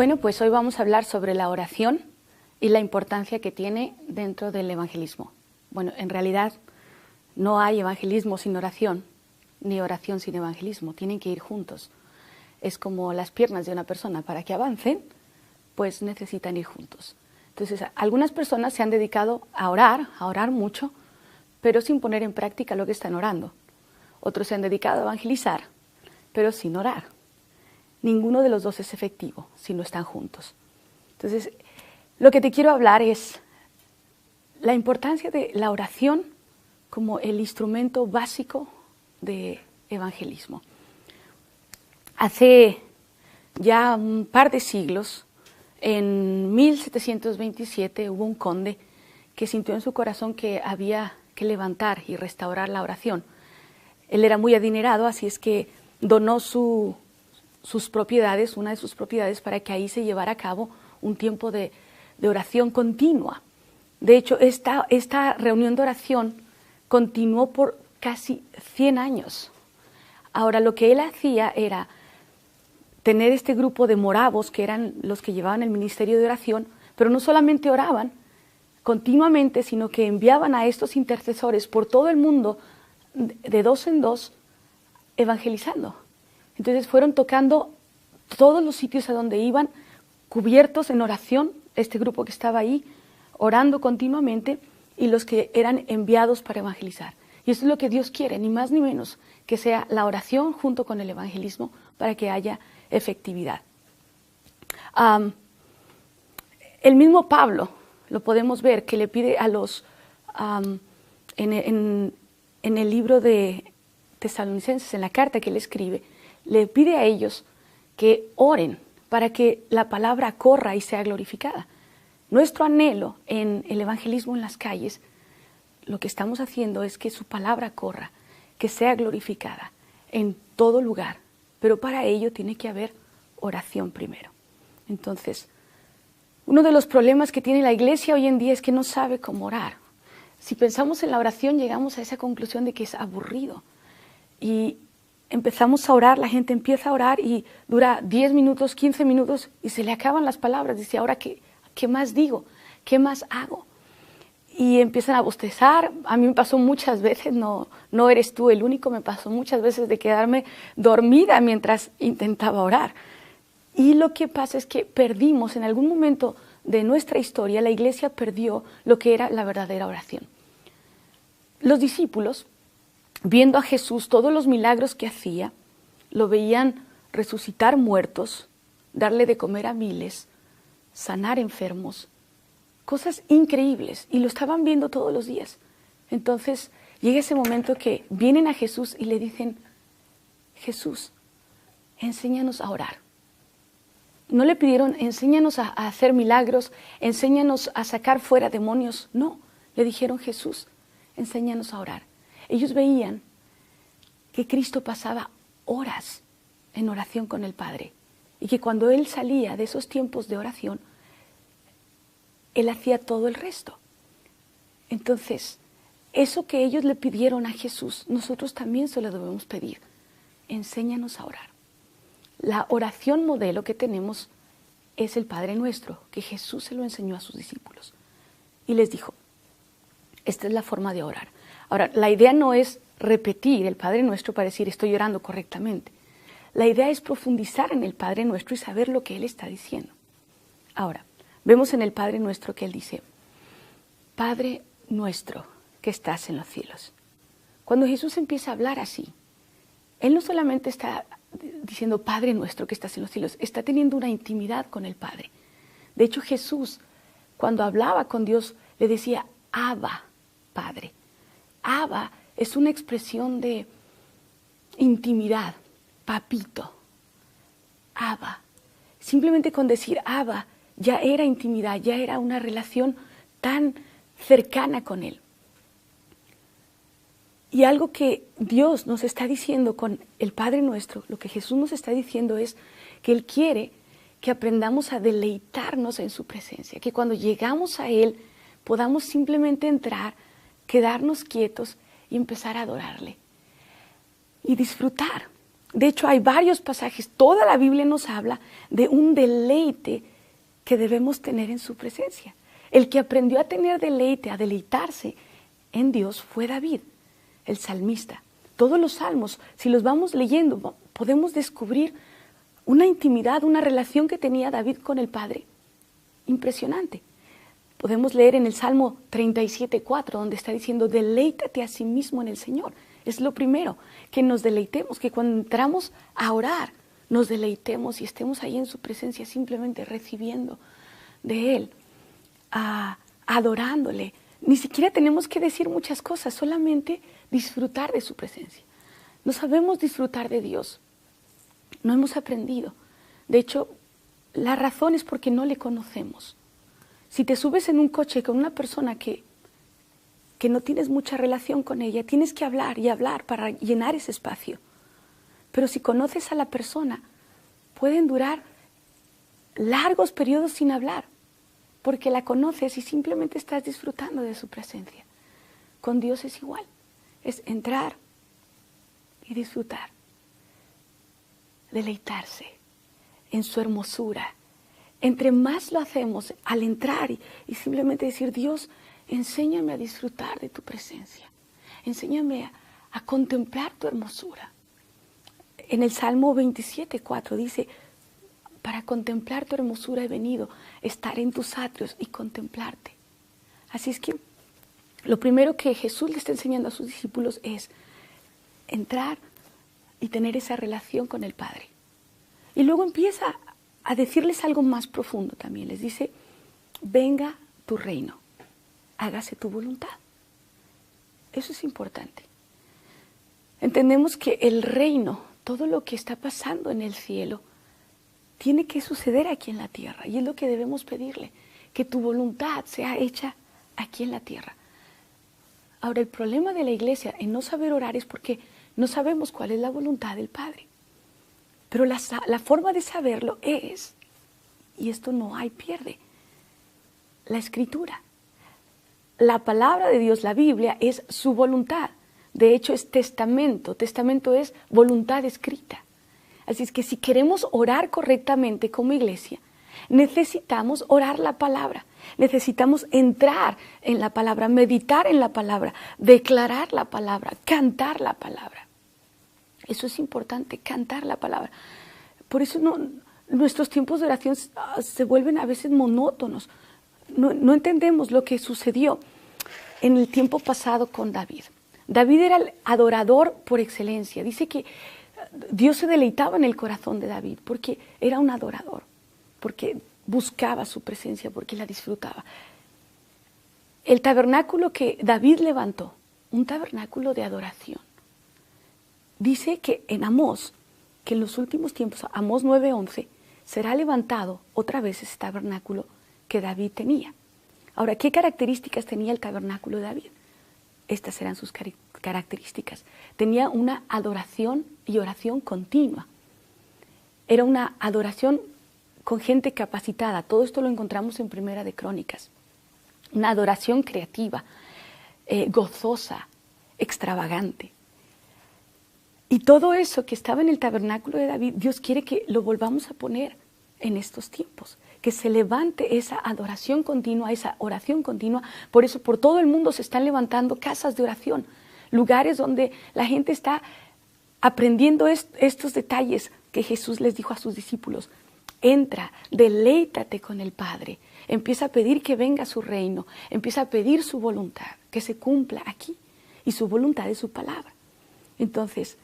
Bueno, pues hoy vamos a hablar sobre la oración y la importancia que tiene dentro del evangelismo. Bueno, en realidad no hay evangelismo sin oración, ni oración sin evangelismo, tienen que ir juntos. Es como las piernas de una persona, para que avancen, pues necesitan ir juntos. Entonces, algunas personas se han dedicado a orar mucho, pero sin poner en práctica lo que están orando. Otros se han dedicado a evangelizar, pero sin orar. Ninguno de los dos es efectivo si no están juntos. Entonces, lo que te quiero hablar es la importancia de la oración como el instrumento básico de evangelismo. Hace ya un par de siglos, en 1727, hubo un conde que sintió en su corazón que había que levantar y restaurar la oración. Él era muy adinerado, así es que donó sus propiedades, una de sus propiedades, para que ahí se llevara a cabo un tiempo de oración continua. De hecho, esta reunión de oración continuó por casi 100 años. Ahora, lo que él hacía era tener este grupo de moravos, que eran los que llevaban el ministerio de oración, pero no solamente oraban continuamente, sino que enviaban a estos intercesores por todo el mundo, de dos en dos, evangelizando. Entonces fueron tocando todos los sitios a donde iban, cubiertos en oración, este grupo que estaba ahí, orando continuamente, y los que eran enviados para evangelizar. Y eso es lo que Dios quiere, ni más ni menos, que sea la oración junto con el evangelismo para que haya efectividad. El mismo Pablo, lo podemos ver, que le pide a los, en el libro de Tesalonicenses, en la carta que él escribe, le pide a ellos que oren para que la palabra corra y sea glorificada. Nuestro anhelo en el evangelismo en las calles, lo que estamos haciendo es que su palabra corra, que sea glorificada en todo lugar, pero para ello tiene que haber oración primero. Entonces, uno de los problemas que tiene la iglesia hoy en día es que no sabe cómo orar. Si pensamos en la oración, llegamos a esa conclusión de que es aburrido. Y empezamos a orar, la gente empieza a orar y dura 10 minutos, 15 minutos y se le acaban las palabras. Dice, ahora, ¿qué más digo? ¿Qué más hago? Y empiezan a bostezar. A mí me pasó muchas veces, no eres tú el único, me pasó muchas veces de quedarme dormida mientras intentaba orar. Y lo que pasa es que perdimos, en algún momento de nuestra historia, la iglesia perdió lo que era la verdadera oración. Los discípulos, viendo a Jesús todos los milagros que hacía, lo veían resucitar muertos, darle de comer a miles, sanar enfermos, cosas increíbles, y lo estaban viendo todos los días. Entonces llega ese momento que vienen a Jesús y le dicen, Jesús, enséñanos a orar. No le pidieron, enséñanos a hacer milagros, enséñanos a sacar fuera demonios. No, le dijeron, Jesús, enséñanos a orar. Ellos veían que Cristo pasaba horas en oración con el Padre y que cuando Él salía de esos tiempos de oración, Él hacía todo el resto. Entonces, eso que ellos le pidieron a Jesús, nosotros también se lo debemos pedir. Enséñanos a orar. La oración modelo que tenemos es el Padre Nuestro, que Jesús se lo enseñó a sus discípulos. Y les dijo, esta es la forma de orar. Ahora, la idea no es repetir el Padre Nuestro para decir estoy orando correctamente. La idea es profundizar en el Padre Nuestro y saber lo que Él está diciendo. Ahora, vemos en el Padre Nuestro que Él dice, Padre Nuestro que estás en los cielos. Cuando Jesús empieza a hablar así, Él no solamente está diciendo Padre Nuestro que estás en los cielos, está teniendo una intimidad con el Padre. De hecho, Jesús, cuando hablaba con Dios, le decía Abba, Padre. Abba es una expresión de intimidad, papito, Abba. Simplemente con decir Abba ya era intimidad, ya era una relación tan cercana con Él. Y algo que Dios nos está diciendo con el Padre Nuestro, lo que Jesús nos está diciendo es que Él quiere que aprendamos a deleitarnos en su presencia, que cuando llegamos a Él podamos simplemente entrar, quedarnos quietos y empezar a adorarle y disfrutar. De hecho, hay varios pasajes, toda la Biblia nos habla de un deleite que debemos tener en su presencia. El que aprendió a tener deleite, a deleitarse en Dios fue David, el salmista. Todos los salmos, si los vamos leyendo, podemos descubrir una intimidad, una relación que tenía David con el Padre. Impresionante. Podemos leer en el Salmo 37:4, donde está diciendo, deleítate a sí mismo en el Señor. Es lo primero, que nos deleitemos, que cuando entramos a orar, nos deleitemos y estemos ahí en su presencia, simplemente recibiendo de Él, adorándole. Ni siquiera tenemos que decir muchas cosas, solamente disfrutar de su presencia. No sabemos disfrutar de Dios, no hemos aprendido. De hecho, la razón es porque no le conocemos. Si te subes en un coche con una persona que no tienes mucha relación con ella, tienes que hablar y hablar para llenar ese espacio. Pero si conoces a la persona, pueden durar largos periodos sin hablar, porque la conoces y simplemente estás disfrutando de su presencia. Con Dios es igual, es entrar y disfrutar, deleitarse en su hermosura. Entre más lo hacemos al entrar y simplemente decir, Dios, enséñame a disfrutar de tu presencia, enséñame a contemplar tu hermosura. En el Salmo 27:4 dice, para contemplar tu hermosura he venido, estar en tus atrios y contemplarte. Así es que lo primero que Jesús le está enseñando a sus discípulos es entrar y tener esa relación con el Padre. Y luego empieza a decirles algo más profundo también. Les dice, venga tu reino, hágase tu voluntad. Eso es importante. Entendemos que el reino, todo lo que está pasando en el cielo, tiene que suceder aquí en la tierra. Y es lo que debemos pedirle, que tu voluntad sea hecha aquí en la tierra. Ahora, el problema de la iglesia en no saber orar es porque no sabemos cuál es la voluntad del Padre. Pero la forma de saberlo es, y esto no hay pierde, la Escritura. La palabra de Dios, la Biblia, es su voluntad. De hecho, es testamento. Testamento es voluntad escrita. Así es que si queremos orar correctamente como iglesia, necesitamos orar la palabra. Necesitamos entrar en la palabra, meditar en la palabra, declarar la palabra, cantar la palabra. Eso es importante, cantar la palabra. Por eso nuestros tiempos de oración se vuelven a veces monótonos. No entendemos lo que sucedió en el tiempo pasado con David. David era el adorador por excelencia. Dice que Dios se deleitaba en el corazón de David porque era un adorador, porque buscaba su presencia, porque la disfrutaba. El tabernáculo que David levantó, un tabernáculo de adoración. Dice que en Amós, que en los últimos tiempos, Amós 9:11, será levantado otra vez ese tabernáculo que David tenía. Ahora, ¿qué características tenía el tabernáculo de David? Estas eran sus características. Tenía una adoración y oración continua. Era una adoración con gente capacitada. Todo esto lo encontramos en Primera de Crónicas. Una adoración creativa, gozosa, extravagante. Y todo eso que estaba en el tabernáculo de David, Dios quiere que lo volvamos a poner en estos tiempos. Que se levante esa adoración continua, esa oración continua. Por eso por todo el mundo se están levantando casas de oración, lugares donde la gente está aprendiendo estos detalles que Jesús les dijo a sus discípulos. Entra, deleítate con el Padre, empieza a pedir que venga su reino, empieza a pedir su voluntad, que se cumpla aquí. Y su voluntad es su palabra. Entonces,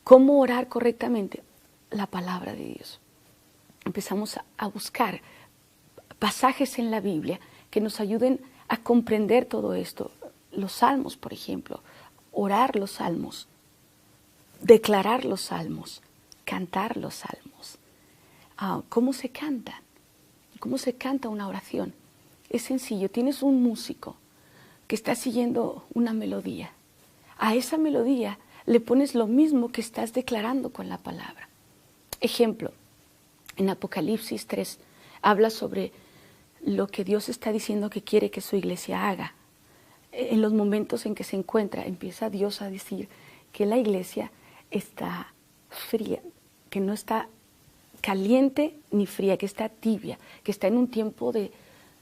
¿cómo orar correctamente? La palabra de Dios. Empezamos a buscar pasajes en la Biblia que nos ayuden a comprender todo esto. Los salmos, por ejemplo, orar los salmos, declarar los salmos, cantar los salmos. ¿Cómo se canta? ¿Cómo se canta una oración? Es sencillo, tienes un músico que está siguiendo una melodía. A esa melodía le pones lo mismo que estás declarando con la palabra. Ejemplo. En Apocalipsis 3 habla sobre lo que Dios está diciendo que quiere que su iglesia haga. En los momentos en que se encuentra, empieza Dios a decir que la iglesia está fría, que no está caliente ni fría, que está tibia, que está en un tiempo de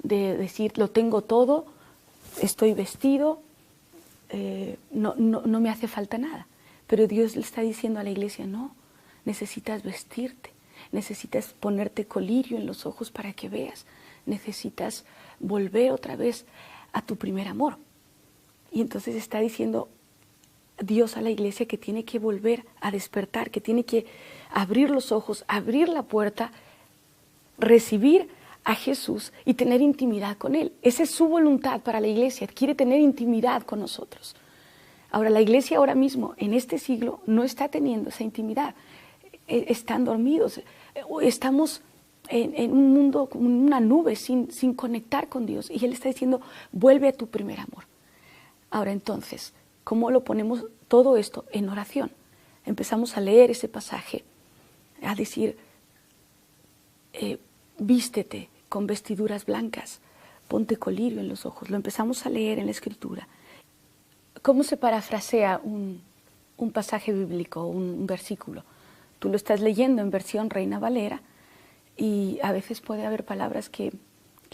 decir, lo tengo todo, estoy vestido, no me hace falta nada. Pero Dios le está diciendo a la iglesia, no, necesitas vestirte, necesitas ponerte colirio en los ojos para que veas, necesitas volver otra vez a tu primer amor. Y entonces está diciendo Dios a la iglesia que tiene que volver a despertar, que tiene que abrir los ojos, abrir la puerta, recibir a Jesús y tener intimidad con Él. Esa es su voluntad para la iglesia, quiere tener intimidad con nosotros. Ahora, la iglesia ahora mismo, en este siglo, no está teniendo esa intimidad. Están dormidos, estamos en un mundo, como en una nube, sin conectar con Dios. Y Él está diciendo, vuelve a tu primer amor. Ahora entonces, ¿cómo lo ponemos todo esto en oración? Empezamos a leer ese pasaje, a decir, vístete con vestiduras blancas, ponte colirio en los ojos. Lo empezamos a leer en la Escritura. ¿Cómo se parafrasea un pasaje bíblico, un versículo? Tú lo estás leyendo en versión Reina Valera y a veces puede haber palabras que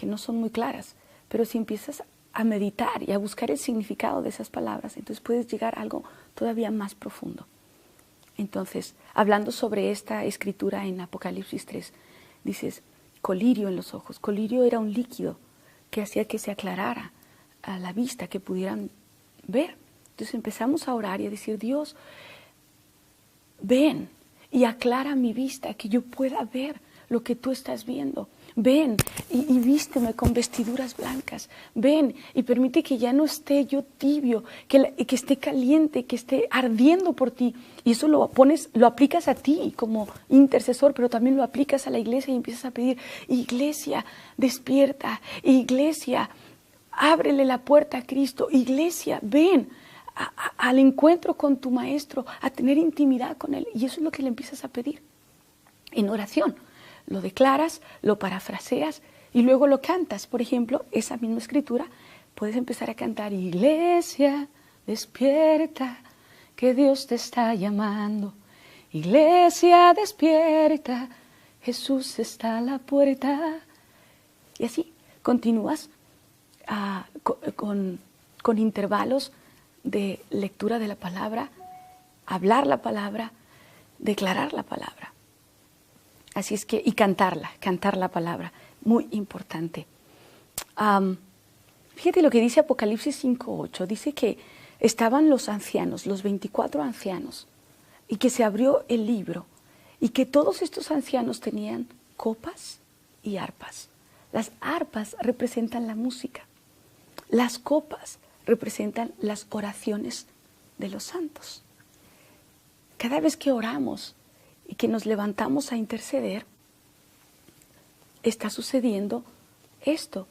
no son muy claras, pero si empiezas a meditar y a buscar el significado de esas palabras, entonces puedes llegar a algo todavía más profundo. Entonces, hablando sobre esta escritura en Apocalipsis 3, dices, colirio en los ojos. Colirio era un líquido que hacía que se aclarara a la vista, que pudieran ver. Entonces empezamos a orar y a decir, Dios, ven y aclara mi vista, que yo pueda ver lo que tú estás viendo. Ven y vísteme con vestiduras blancas. Ven y permite que ya no esté yo tibio, que esté caliente, que esté ardiendo por ti. Y eso lo aplicas a ti como intercesor, pero también lo aplicas a la iglesia y empiezas a pedir, iglesia, despierta, iglesia, ábrele la puerta a Cristo, iglesia, ven al encuentro con tu maestro, a tener intimidad con él. Y eso es lo que le empiezas a pedir en oración. Lo declaras, lo parafraseas y luego lo cantas. Por ejemplo, esa misma escritura, puedes empezar a cantar, iglesia, despierta, que Dios te está llamando. Iglesia, despierta, Jesús está a la puerta. Y así continúas con intervalos de lectura de la palabra, hablar la palabra, declarar la palabra. Así es que, y cantar la palabra, muy importante. Fíjate lo que dice Apocalipsis 5:8, dice que estaban los ancianos, los 24 ancianos, y que se abrió el libro, y que todos estos ancianos tenían copas y arpas. Las arpas representan la música, las copas representan las oraciones de los santos. Cada vez que oramos y que nos levantamos a interceder, está sucediendo esto,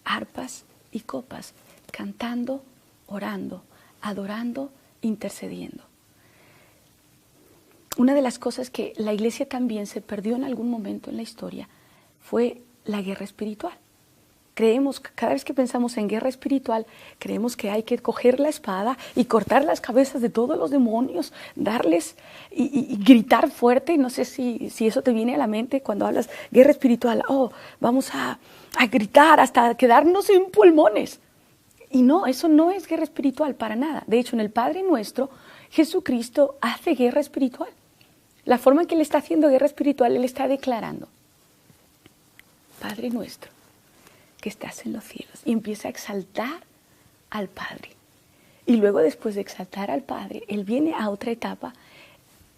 arpas y copas, cantando, orando, adorando, intercediendo. Una de las cosas que la iglesia también se perdió en algún momento en la historia fue la guerra espiritual. Creemos, cada vez que pensamos en guerra espiritual, creemos que hay que coger la espada y cortar las cabezas de todos los demonios, darles y gritar fuerte. No sé si eso te viene a la mente cuando hablas guerra espiritual. Oh, vamos a gritar hasta quedarnos sin pulmones. Y no, eso no es guerra espiritual para nada. De hecho, en el Padre Nuestro, Jesucristo hace guerra espiritual. La forma en que Él está haciendo guerra espiritual, Él está declarando, Padre Nuestro, que estás en los cielos, y empieza a exaltar al Padre. Y luego, después de exaltar al Padre, Él viene a otra etapa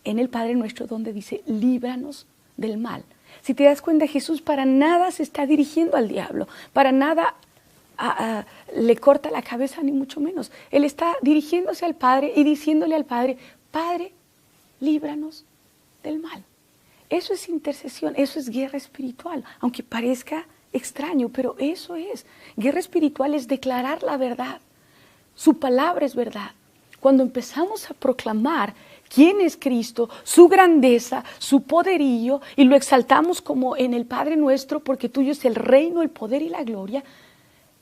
en el Padre Nuestro donde dice, líbranos del mal. Si te das cuenta, Jesús para nada se está dirigiendo al diablo, para nada le corta la cabeza, ni mucho menos. Él está dirigiéndose al Padre y diciéndole al Padre, Padre, líbranos del mal. Eso es intercesión, eso es guerra espiritual, aunque parezca extraño, pero eso es. Guerra espiritual es declarar la verdad. Su palabra es verdad. Cuando empezamos a proclamar quién es Cristo, su grandeza, su poderío, y lo exaltamos como en el Padre Nuestro, porque tuyo es el reino, el poder y la gloria,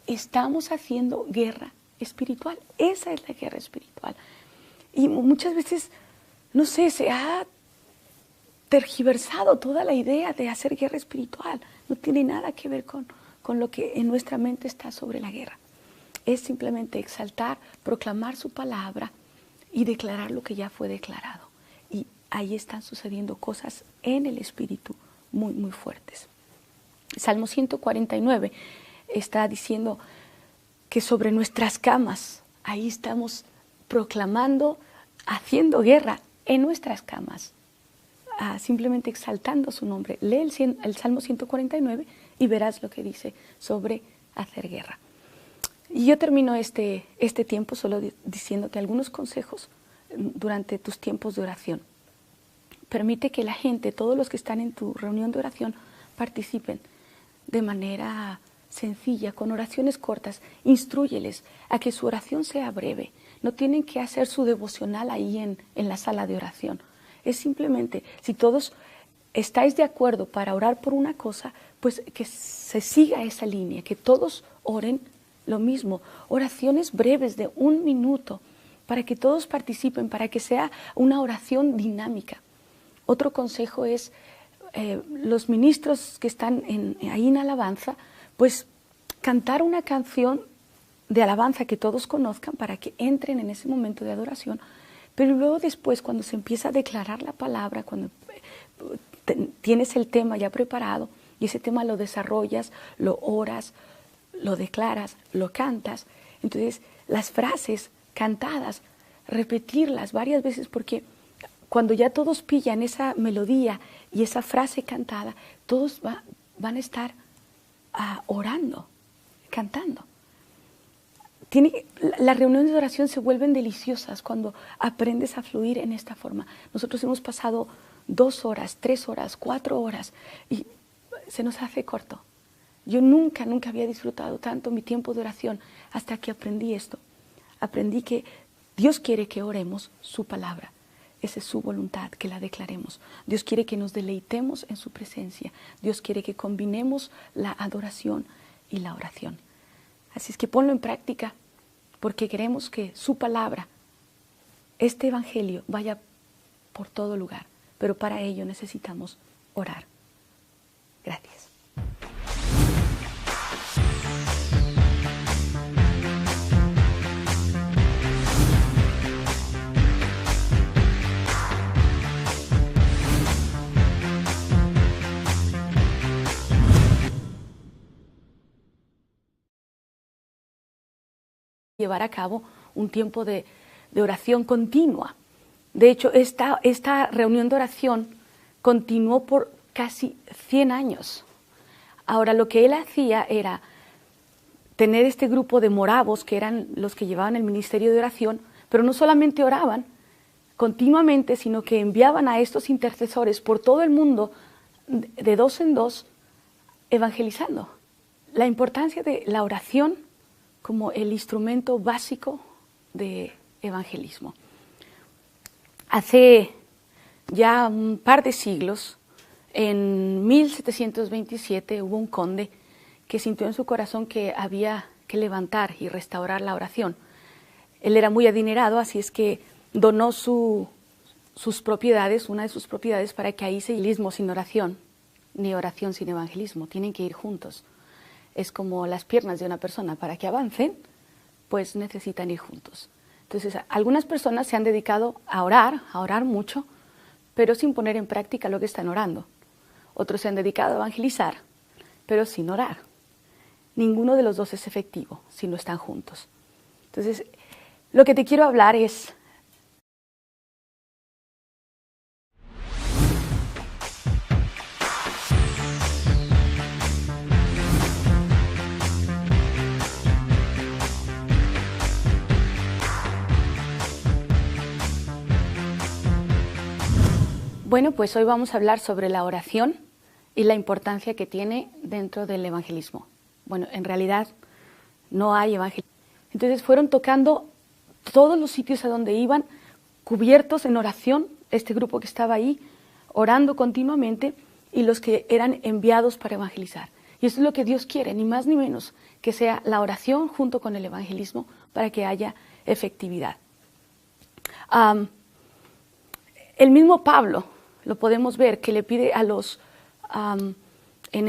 estamos haciendo guerra espiritual. Esa es la guerra espiritual. Y muchas veces, no sé, se ha tergiversado toda la idea de hacer guerra espiritual. No tiene nada que ver con lo que en nuestra mente está sobre la guerra. Es simplemente exaltar, proclamar su palabra y declarar lo que ya fue declarado. Y ahí están sucediendo cosas en el espíritu muy, muy fuertes. Salmo 149 está diciendo que sobre nuestras camas, ahí estamos proclamando, haciendo guerra en nuestras camas, simplemente exaltando su nombre. Lee el Salmo 149 y verás lo que dice sobre hacer guerra. Y yo termino este tiempo solo diciéndote algunos consejos durante tus tiempos de oración. Permite que la gente, todos los que están en tu reunión de oración, participen de manera sencilla, con oraciones cortas. Instrúyeles a que su oración sea breve. No tienen que hacer su devocional ahí en la sala de oración. Es simplemente, si todos estáis de acuerdo para orar por una cosa, pues que se siga esa línea, que todos oren lo mismo. Oraciones breves de 1 minuto para que todos participen, para que sea una oración dinámica. Otro consejo es, los ministros que están ahí en alabanza, pues cantar una canción de alabanza que todos conozcan para que entren en ese momento de adoración, pero luego después cuando se empieza a declarar la palabra, cuando tienes el tema ya preparado y ese tema lo desarrollas, lo oras, lo declaras, lo cantas, entonces las frases cantadas, repetirlas varias veces, porque cuando ya todos pillan esa melodía y esa frase cantada, todos van a estar orando, cantando. Las reuniones de oración se vuelven deliciosas cuando aprendes a fluir en esta forma. Nosotros hemos pasado 2 horas, 3 horas, 4 horas y se nos hace corto. Yo nunca había disfrutado tanto mi tiempo de oración hasta que aprendí esto. Aprendí que Dios quiere que oremos su palabra. Esa es su voluntad, que la declaremos. Dios quiere que nos deleitemos en su presencia. Dios quiere que combinemos la adoración y la oración. Así es que ponlo en práctica, porque queremos que su palabra, este evangelio, vaya por todo lugar. Pero para ello necesitamos orar. Gracias. Llevar a cabo un tiempo de oración continua. De hecho, esta reunión de oración continuó por casi 100 años. Ahora, lo que él hacía era tener este grupo de moravos, que eran los que llevaban el ministerio de oración, pero no solamente oraban continuamente, sino que enviaban a estos intercesores por todo el mundo, de 2 en 2, evangelizando. La importancia de la oración como el instrumento básico de evangelismo. Hace ya un par de siglos, en 1727, hubo un conde que sintió en su corazón que había que levantar y restaurar la oración. Él era muy adinerado, así es que donó sus propiedades, una de sus propiedades, para que ahí se evangelismo sin oración, ni oración sin evangelismo. Tienen que ir juntos. Es como las piernas de una persona, para que avancen, pues necesitan ir juntos. Entonces, algunas personas se han dedicado a orar mucho, pero sin poner en práctica lo que están orando. Otros se han dedicado a evangelizar, pero sin orar. Ninguno de los dos es efectivo si no están juntos. Entonces, lo que te quiero hablar es bueno, pues hoy vamos a hablar sobre la oración y la importancia que tiene dentro del evangelismo. Bueno, en realidad no hay evangelismo. Entonces fueron tocando todos los sitios a donde iban, cubiertos en oración, este grupo que estaba ahí, orando continuamente, y los que eran enviados para evangelizar. Y eso es lo que Dios quiere, ni más ni menos, que sea la oración junto con el evangelismo para que haya efectividad. El mismo Pablo, lo podemos ver, que le pide a los, en